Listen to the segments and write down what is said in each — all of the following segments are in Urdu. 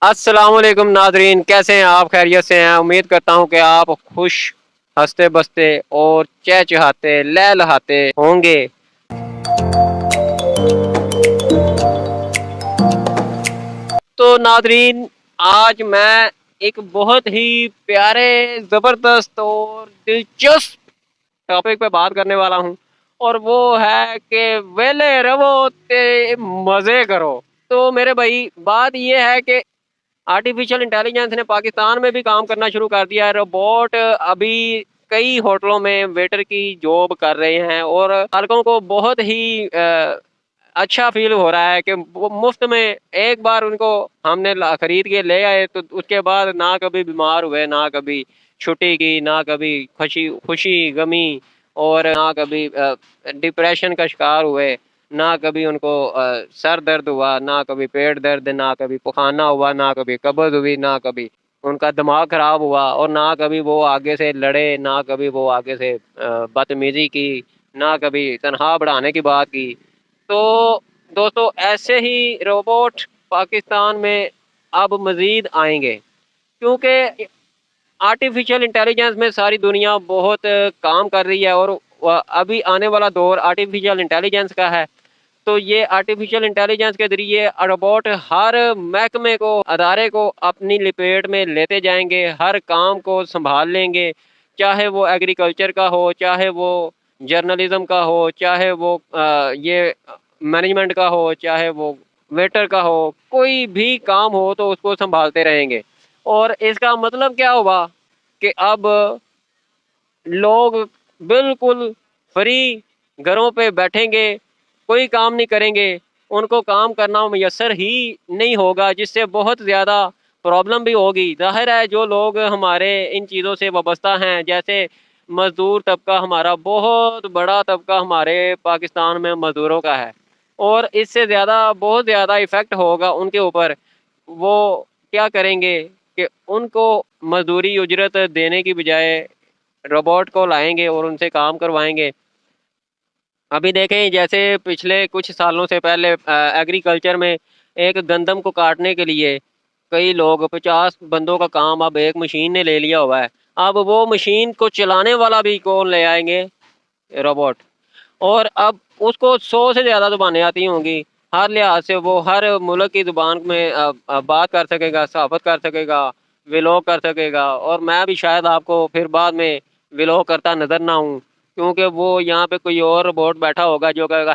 السلام علیکم ناظرین، کیسے ہیں آپ؟ خیریت سے ہیں؟ امید کرتا ہوں کہ آپ خوش، ہنستے بستے اور چہچہاتے لہلہاتے ہوں گے۔ تو ناظرین، آج میں ایک بہت ہی پیارے، زبردست اور دلچسپ ٹاپک پہ بات کرنے والا ہوں، اور وہ ہے کہ ویلے رہو تے مزے کرو۔ تو میرے بھائی، بات یہ ہے کہ آرٹیفیشل انٹیلیجنس نے پاکستان میں بھی کام کرنا شروع کر دیا ہے۔ روبوٹ ابھی کئی ہوٹلوں میں ویٹر کی جاب کر رہے ہیں، اور خالقوں کو بہت ہی اچھا فیل ہو رہا ہے کہ وہ مفت میں ایک بار ان کو ہم نے خرید کے لے آئے، تو اس کے بعد نہ کبھی بیمار ہوئے، نہ کبھی چھٹی کی، نہ کبھی خوشی غمی، اور نہ کبھی ڈپریشن کا شکار ہوئے، نہ کبھی ان کو سر درد ہوا، نہ کبھی پیٹ درد، نہ کبھی پخانہ ہوا، نہ کبھی قبض ہوئی، نہ کبھی ان کا دماغ خراب ہوا، اور نہ کبھی وہ آگے سے لڑے، نہ کبھی وہ آگے سے بدتمیزی کی، نہ کبھی تنخواہ بڑھانے کی بات کی۔ تو دوستو، ایسے ہی روبوٹ پاکستان میں اب مزید آئیں گے، کیونکہ آرٹیفیشل انٹیلیجنس میں ساری دنیا بہت کام کر رہی ہے، اور ابھی آنے والا دور آرٹیفیشل انٹیلیجنس کا ہے۔ تو یہ آرٹیفیشل انٹیلیجنس کے ذریعے روبوٹ ہر محکمے کو، ادارے کو اپنی لپیٹ میں لیتے جائیں گے، ہر کام کو سنبھال لیں گے، چاہے وہ ایگریکلچر کا ہو، چاہے وہ جرنلزم کا ہو، چاہے وہ یہ مینجمنٹ کا ہو، چاہے وہ ویٹر کا ہو، کوئی بھی کام ہو تو اس کو سنبھالتے رہیں گے۔ اور اس کا مطلب کیا ہوا کہ اب لوگ بالکل فری گھروں پہ بیٹھیں گے، کوئی کام نہیں کریں گے، ان کو کام کرنا میسر ہی نہیں ہوگا، جس سے بہت زیادہ پرابلم بھی ہوگی۔ ظاہر ہے جو لوگ ہمارے ان چیزوں سے وابستہ ہیں، جیسے مزدور طبقہ، ہمارا بہت بڑا طبقہ ہمارے پاکستان میں مزدوروں کا ہے، اور اس سے زیادہ بہت زیادہ ایفیکٹ ہوگا ان کے اوپر۔ وہ کیا کریں گے کہ ان کو مزدوری اجرت دینے کی بجائے روبوٹ کو لائیں گے اور ان سے کام کروائیں گے۔ ابھی دیکھیں، جیسے پچھلے کچھ سالوں سے پہلے ایگریکلچر میں ایک گندم کو کاٹنے کے لیے کئی لوگ 50 بندوں کا کام اب ایک مشین نے لے لیا ہوا ہے۔ اب وہ مشین کو چلانے والا بھی کون لے آئیں گے؟ روبوٹ۔ اور اب اس کو 100 سے زیادہ زبانیں آتی ہوں گی، ہر لحاظ سے وہ ہر ملک کی زبان میں بات کر سکے گا، صحافت کر سکے گا، ولاگ کر سکے گا، اور میں بھی شاید آپ کو پھر بعد میں ولاگ کرتا نظر نہ ہوں، کیونکہ وہ یہاں پہ کوئی اور روبوٹ بیٹھا ہوگا جو کہے گا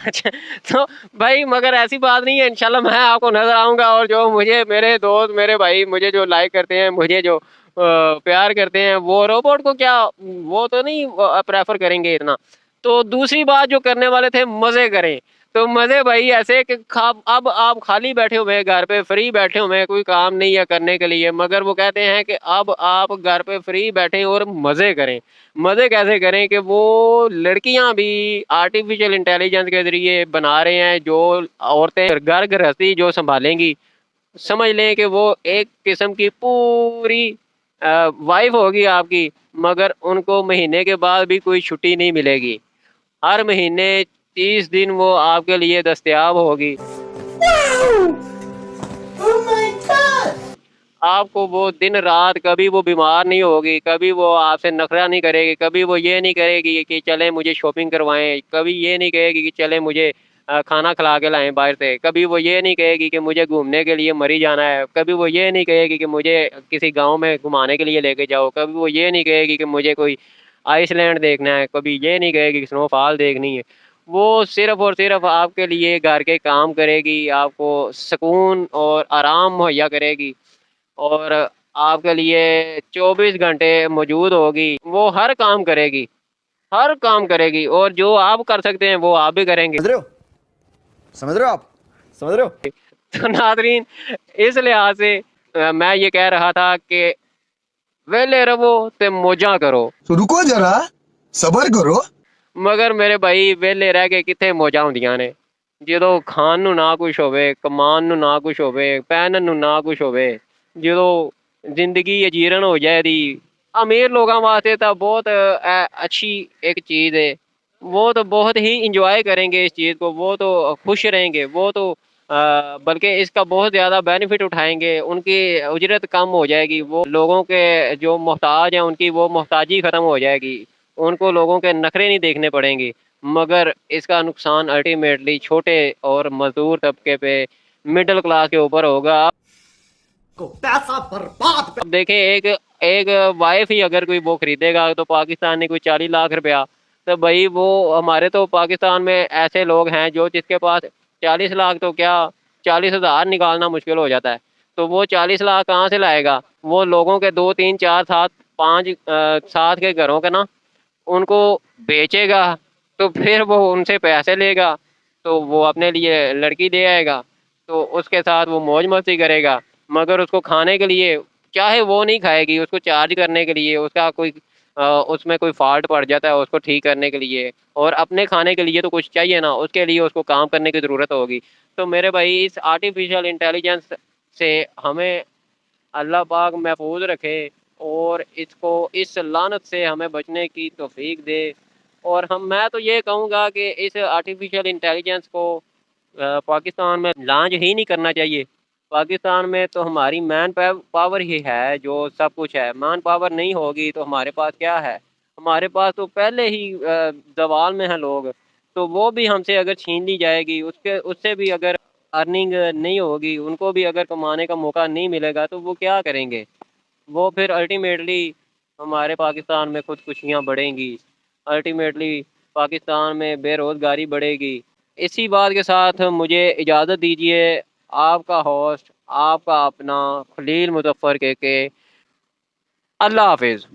اچھا۔ تو بھائی، مگر ایسی بات نہیں ہے، انشاءاللہ میں آپ کو نظر آؤں گا، اور جو مجھے میرے دوست، میرے بھائی مجھے جو لائک کرتے ہیں، مجھے جو پیار کرتے ہیں، وہ روبوٹ کو کیا، وہ تو نہیں پریفر کریں گے اتنا۔ تو دوسری بات جو کرنے والے تھے، مزے کریں۔ تو مزے بھائی ایسے کہ اب آپ خالی بیٹھے ہوئے، گھر پہ فری بیٹھے ہوئے، کوئی کام نہیں ہے کرنے کے لیے، مگر وہ کہتے ہیں کہ اب آپ گھر پہ فری بیٹھیں اور مزے کریں۔ مزے کیسے کریں کہ وہ لڑکیاں بھی آرٹیفیشل انٹیلیجنس کے ذریعے بنا رہے ہیں، جو عورتیں گھر گرہستی جو سنبھالیں گی، سمجھ لیں کہ وہ ایک قسم کی پوری وائف ہوگی آپ کی، مگر ان کو مہینے کے بعد بھی کوئی چھٹی نہیں ملے گی۔ ہر مہینے 30 دن وہ آپ کے لیے دستیاب ہوگی۔ آپ کو وہ دن رات کبھی وہ بیمار نہیں ہوگی، کبھی وہ آپ سے نخرہ نہیں کرے گی، کبھی وہ یہ نہیں کرے گی کہ چلیں مجھے شاپنگ کروائیں، کبھی یہ نہیں کہے گی کہ چلیں مجھے کھانا کھلا کے لائیں باہر سے، کبھی وہ یہ نہیں کہے گی کہ مجھے گھومنے کے لیے مری جانا ہے، کبھی وہ یہ نہیں کہے گی کہ مجھے کسی گاؤں میں گھمانے کے لیے لے کے جاؤ، کبھی وہ یہ نہیں کہے گی کہ مجھے کوئی آئس لینڈ دیکھنا ہے، کبھی یہ نہیں کہے گی کہ سنو فال دیکھنی ہے۔ وہ صرف اور صرف آپ کے لیے گھر کے کام کرے گی، آپ کو سکون اور آرام مہیا کرے گی، اور آپ کے لیے 24 گھنٹے موجود ہوگی۔ وہ ہر کام کرے گی، ہر کام کرے گی، اور جو آپ کر سکتے ہیں وہ آپ بھی کریں گے۔ سمجھ رہے ہو آپ؟ سمجھ رہے ہو؟ تو ناظرین، اس لحاظ سے میں یہ کہہ رہا تھا کہ ویلے رہو تے موجاں کرو۔ تو رکو ذرا، صبر کرو۔ مگر میرے بھائی، ویلے رہ کے کتنے موجاں ہوندیاں نے، جدو کھان نو نہ کچھ ہوئے، کمان نو نہ کچھ ہوئے، پہنن نو نہ کچھ ہوئے، جدو زندگی اجیرن ہو جائے دی، امیر لوگوں واسطے تو بہت اچھی ایک چیز ہے، وہ تو بہت ہی انجوائے کریں گے اس چیز کو، وہ تو خوش رہیں گے، وہ تو بلکہ اس کا بہت زیادہ بینیفٹ اٹھائیں گے، ان کی اجرت کم ہو جائے گی، وہ لوگوں کے جو محتاج ہیں ان کی وہ محتاجی ختم ہو جائے گی، ان کو لوگوں کے نخرے نہیں دیکھنے پڑیں گے۔ مگر اس کا نقصان الٹیمیٹلی چھوٹے اور مزدور طبقے پہ، مڈل کلاس کے اوپر ہوگا۔ اب دیکھیں ایک ایک وائف ہی اگر کوئی وہ خریدے گا تو پاکستان نے کوئی 40 لاکھ روپیہ، تو بھائی وہ ہمارے تو پاکستان میں ایسے لوگ ہیں جو جس کے پاس 40 لاکھ تو کیا 40,000 نکالنا مشکل ہو جاتا ہے، تو وہ 40 لاکھ کہاں سے لائے گا؟ وہ لوگوں کے 2 3 4 7 5 7 کے گھروں کے نا ان کو بیچے گا، تو پھر وہ ان سے پیسے لے گا، تو وہ اپنے لیے لڑکی دے آئے گا، تو اس کے ساتھ وہ موج مستی کرے گا، مگر اس کو کھانے کے لیے چاہے وہ نہیں کھائے گی، اس کو چارج کرنے کے لیے اس کا کوئی اس میں کوئی فالٹ پڑ جاتا ہے اس کو ٹھیک کرنے کے لیے، اور اپنے کھانے کے لیے تو کچھ چاہیے نا، اس کے لیے اس کو کام کرنے کی ضرورت ہوگی۔ تو میرے بھائی اس آرٹیفیشل انٹیلیجنس سے ہمیں اللہ پاک محفوظ رکھے، اور اس کو اس لعنت سے ہمیں بچنے کی توفیق دے۔ اور میں تو یہ کہوں گا کہ اس آرٹیفیشل انٹیلیجنس کو پاکستان میں لانچ ہی نہیں کرنا چاہیے۔ پاکستان میں تو ہماری مین پاور ہی ہے جو سب کچھ ہے، مین پاور نہیں ہوگی تو ہمارے پاس کیا ہے؟ ہمارے پاس تو پہلے ہی زوال میں ہیں لوگ، تو وہ بھی ہم سے اگر چھین لی جائے گی، اس سے بھی اگر ارننگ نہیں ہوگی، ان کو بھی اگر کمانے کا موقع نہیں ملے گا تو وہ کیا کریں گے؟ وہ پھر الٹیمیٹلی ہمارے پاکستان میں خودکشیاں بڑھیں گی، الٹیمیٹلی پاکستان میں بے روزگاری بڑھے گی۔ اسی بات کے ساتھ مجھے اجازت دیجیے، آپ کا ہوسٹ، آپ کا اپنا خلیل مظفر کے اللہ حافظ۔